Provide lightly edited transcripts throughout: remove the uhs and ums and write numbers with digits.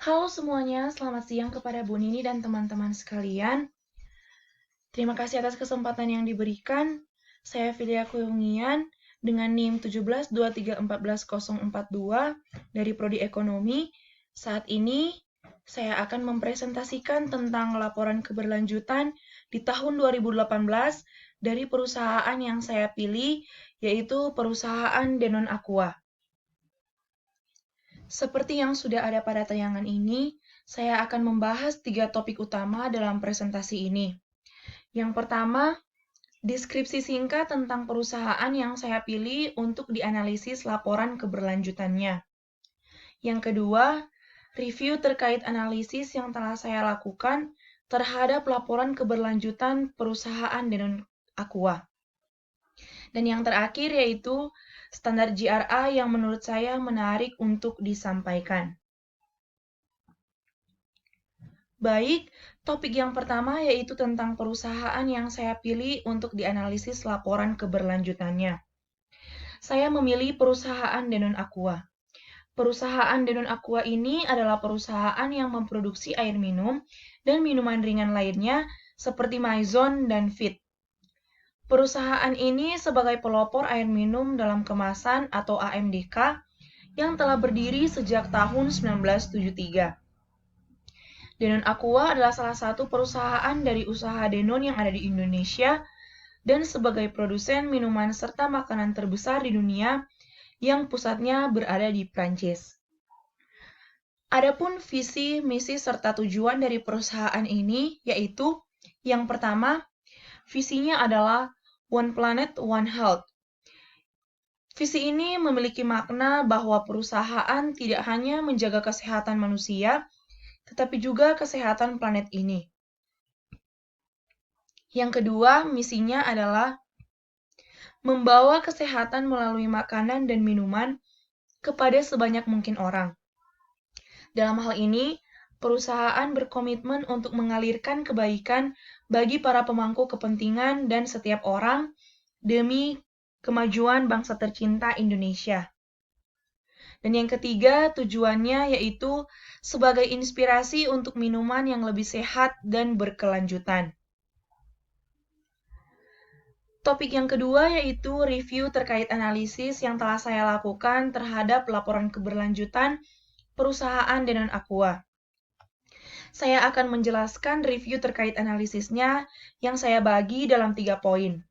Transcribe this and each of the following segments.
Halo semuanya, selamat siang kepada Bu Nini dan teman-teman sekalian. Terima kasih atas kesempatan yang diberikan. Saya Filia Kuyungian dengan NIM 1723141042 dari Prodi Ekonomi. Saat ini saya akan mempresentasikan tentang laporan keberlanjutan di tahun 2018 dari perusahaan yang saya pilih, yaitu perusahaan Danone Aqua. Seperti yang sudah ada pada tayangan ini, saya akan membahas 3 topik utama dalam presentasi ini. Yang pertama, deskripsi singkat tentang perusahaan yang saya pilih untuk dianalisis laporan keberlanjutannya. Yang kedua, review terkait analisis yang telah saya lakukan terhadap laporan keberlanjutan perusahaan Danone Aqua. Dan yang terakhir yaitu standar GRI yang menurut saya menarik untuk disampaikan. Baik, topik yang pertama yaitu tentang perusahaan yang saya pilih untuk dianalisis laporan keberlanjutannya. Saya memilih perusahaan Danone Aqua. Perusahaan Danone Aqua ini adalah perusahaan yang memproduksi air minum dan minuman ringan lainnya seperti Maison dan Fit. Perusahaan ini sebagai pelopor air minum dalam kemasan atau AMDK yang telah berdiri sejak tahun 1973. Danone Aqua adalah salah satu perusahaan dari usaha Danone yang ada di Indonesia dan sebagai produsen minuman serta makanan terbesar di dunia yang pusatnya berada di Prancis. Adapun visi, misi, serta tujuan dari perusahaan ini yaitu yang pertama, visinya adalah One Planet, One Health. Visi ini memiliki makna bahwa perusahaan tidak hanya menjaga kesehatan manusia, tetapi juga kesehatan planet ini. Yang kedua, misinya adalah membawa kesehatan melalui makanan dan minuman kepada sebanyak mungkin orang. Dalam hal ini, perusahaan berkomitmen untuk mengalirkan kebaikan bagi para pemangku kepentingan dan setiap orang demi kemajuan bangsa tercinta Indonesia. Dan yang ketiga, tujuannya yaitu sebagai inspirasi untuk minuman yang lebih sehat dan berkelanjutan. Topik yang kedua yaitu review terkait analisis yang telah saya lakukan terhadap laporan keberlanjutan perusahaan Danone Aqua. Saya akan menjelaskan review terkait analisisnya yang saya bagi dalam 3 poin.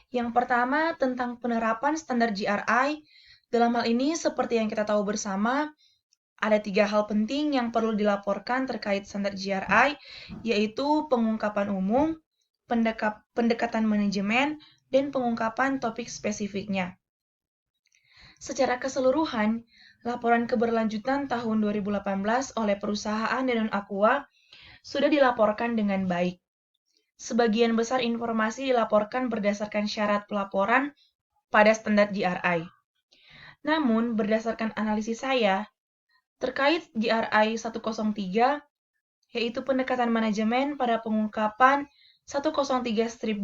Yang pertama tentang penerapan standar GRI. Dalam hal ini seperti yang kita tahu bersama, ada 3 hal penting yang perlu dilaporkan terkait standar GRI, yaitu pengungkapan umum, pendekatan manajemen, dan pengungkapan topik spesifiknya. Secara keseluruhan, laporan keberlanjutan tahun 2018 oleh perusahaan Danone Aqua sudah dilaporkan dengan baik. Sebagian besar informasi dilaporkan berdasarkan syarat pelaporan pada standar GRI. Namun, berdasarkan analisis saya, terkait GRI 103, yaitu pendekatan manajemen pada pengungkapan 103-2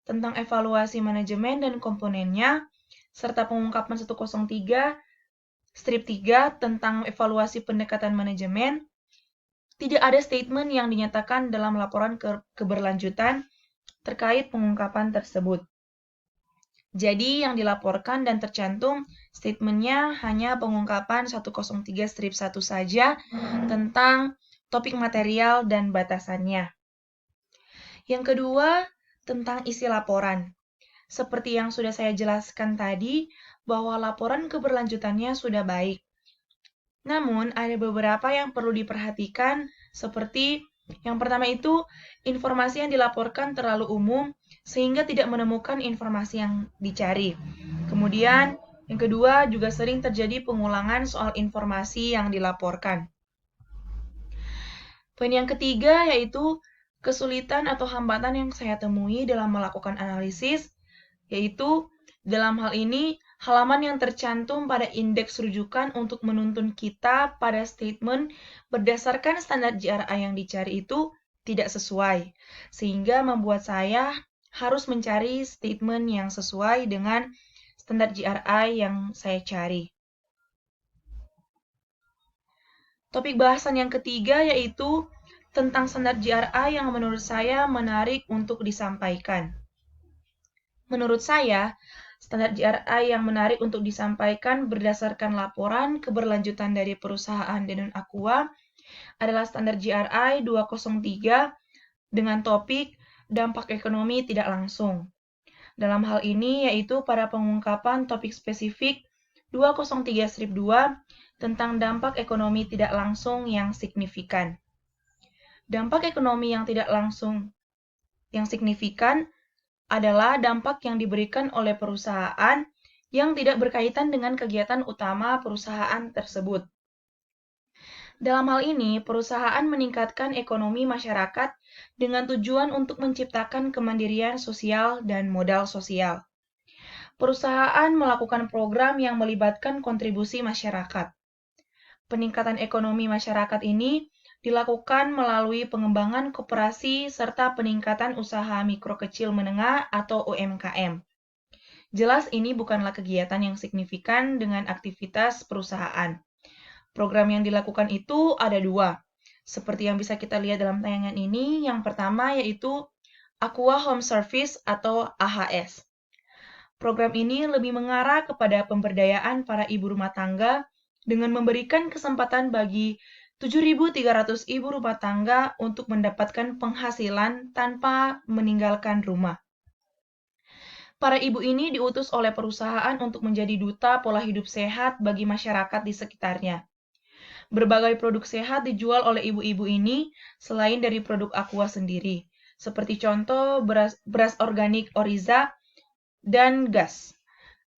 tentang evaluasi manajemen dan komponennya, serta pengungkapan 103-3 tentang evaluasi pendekatan manajemen, tidak ada statement yang dinyatakan dalam laporan keberlanjutan terkait pengungkapan tersebut. Jadi yang dilaporkan dan tercantum statementnya hanya pengungkapan 103-1 saja tentang topik material dan batasannya. Yang kedua, tentang isi laporan. Seperti yang sudah saya jelaskan tadi, bahwa laporan keberlanjutannya sudah baik. Namun, ada beberapa yang perlu diperhatikan, seperti yang pertama itu, informasi yang dilaporkan terlalu umum, sehingga tidak menemukan informasi yang dicari. Kemudian, yang kedua, juga sering terjadi pengulangan soal informasi yang dilaporkan. Poin yang ketiga yaitu kesulitan atau hambatan yang saya temui dalam melakukan analisis, yaitu dalam hal ini halaman yang tercantum pada indeks rujukan untuk menuntun kita pada statement berdasarkan standar GRI yang dicari itu tidak sesuai, sehingga membuat saya harus mencari statement yang sesuai dengan standar GRI yang saya cari. Topik bahasan yang ketiga yaitu tentang standar GRI yang menurut saya menarik untuk disampaikan. Menurut saya, standar GRI yang menarik untuk disampaikan berdasarkan laporan keberlanjutan dari perusahaan Danone Aqua adalah standar GRI 203 dengan topik dampak ekonomi tidak langsung. Dalam hal ini yaitu pada pengungkapan topik spesifik 203-2 tentang dampak ekonomi tidak langsung yang signifikan. Dampak ekonomi yang tidak langsung yang signifikan adalah dampak yang diberikan oleh perusahaan yang tidak berkaitan dengan kegiatan utama perusahaan tersebut. Dalam hal ini, perusahaan meningkatkan ekonomi masyarakat dengan tujuan untuk menciptakan kemandirian sosial dan modal sosial. Perusahaan melakukan program yang melibatkan kontribusi masyarakat. Peningkatan ekonomi masyarakat ini dilakukan melalui pengembangan koperasi serta peningkatan usaha mikro kecil menengah atau UMKM. Jelas ini bukanlah kegiatan yang signifikan dengan aktivitas perusahaan. Program yang dilakukan itu ada dua, seperti yang bisa kita lihat dalam tayangan ini. Yang pertama yaitu Aqua Home Service atau AHS. Program ini lebih mengarah kepada pemberdayaan para ibu rumah tangga dengan memberikan kesempatan bagi 7.300 ibu rumah tangga untuk mendapatkan penghasilan tanpa meninggalkan rumah. Para ibu ini diutus oleh perusahaan untuk menjadi duta pola hidup sehat bagi masyarakat di sekitarnya. Berbagai produk sehat dijual oleh ibu-ibu ini selain dari produk Aqua sendiri, seperti contoh beras organik Oriza dan gas.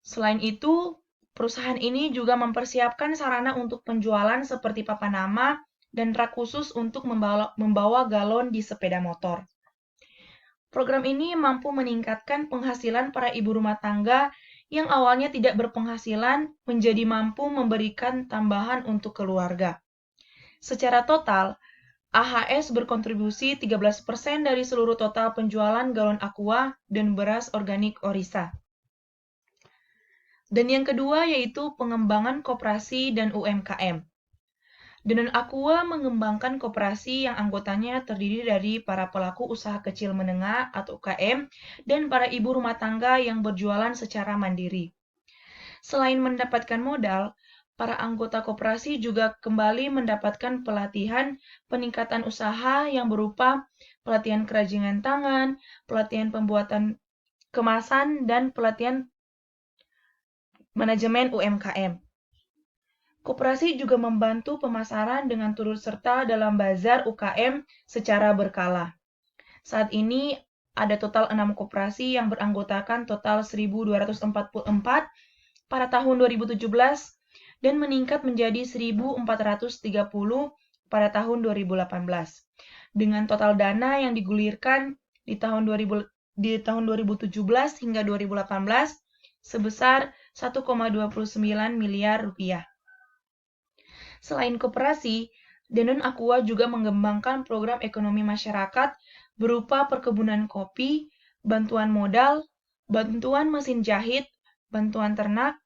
Selain itu, perusahaan ini juga mempersiapkan sarana untuk penjualan seperti papan nama dan rak khusus untuk membawa galon di sepeda motor. Program ini mampu meningkatkan penghasilan para ibu rumah tangga yang awalnya tidak berpenghasilan menjadi mampu memberikan tambahan untuk keluarga. Secara total, AHS berkontribusi 13% dari seluruh total penjualan galon Aqua dan beras organik Orisa. Dan yang kedua yaitu pengembangan koperasi dan UMKM. Danone Aqua mengembangkan koperasi yang anggotanya terdiri dari para pelaku usaha kecil menengah atau UKM dan para ibu rumah tangga yang berjualan secara mandiri. Selain mendapatkan modal, para anggota koperasi juga kembali mendapatkan pelatihan peningkatan usaha yang berupa pelatihan kerajinan tangan, pelatihan pembuatan kemasan, dan pelatihan manajemen UMKM. Koperasi juga membantu pemasaran dengan turut serta dalam bazar UKM secara berkala. Saat ini ada total 6 koperasi yang beranggotakan total 1.244 pada tahun 2017 dan meningkat menjadi 1.430 pada tahun 2018. Dengan total dana yang digulirkan di tahun 2017 hingga 2018 sebesar 1,29 miliar rupiah. Selain koperasi, Danone Aqua juga mengembangkan program ekonomi masyarakat berupa perkebunan kopi, bantuan modal, bantuan mesin jahit, bantuan ternak,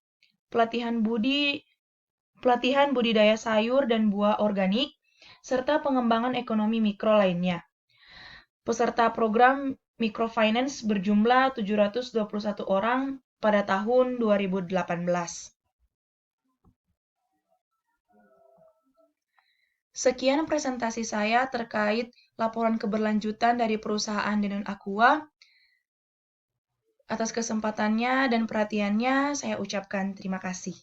pelatihan budidaya sayur dan buah organik, serta pengembangan ekonomi mikro lainnya. Peserta program microfinance berjumlah 721 orang pada tahun 2018. Sekian presentasi saya terkait laporan keberlanjutan dari perusahaan Danone Aqua. Atas kesempatannya dan perhatiannya, saya ucapkan terima kasih.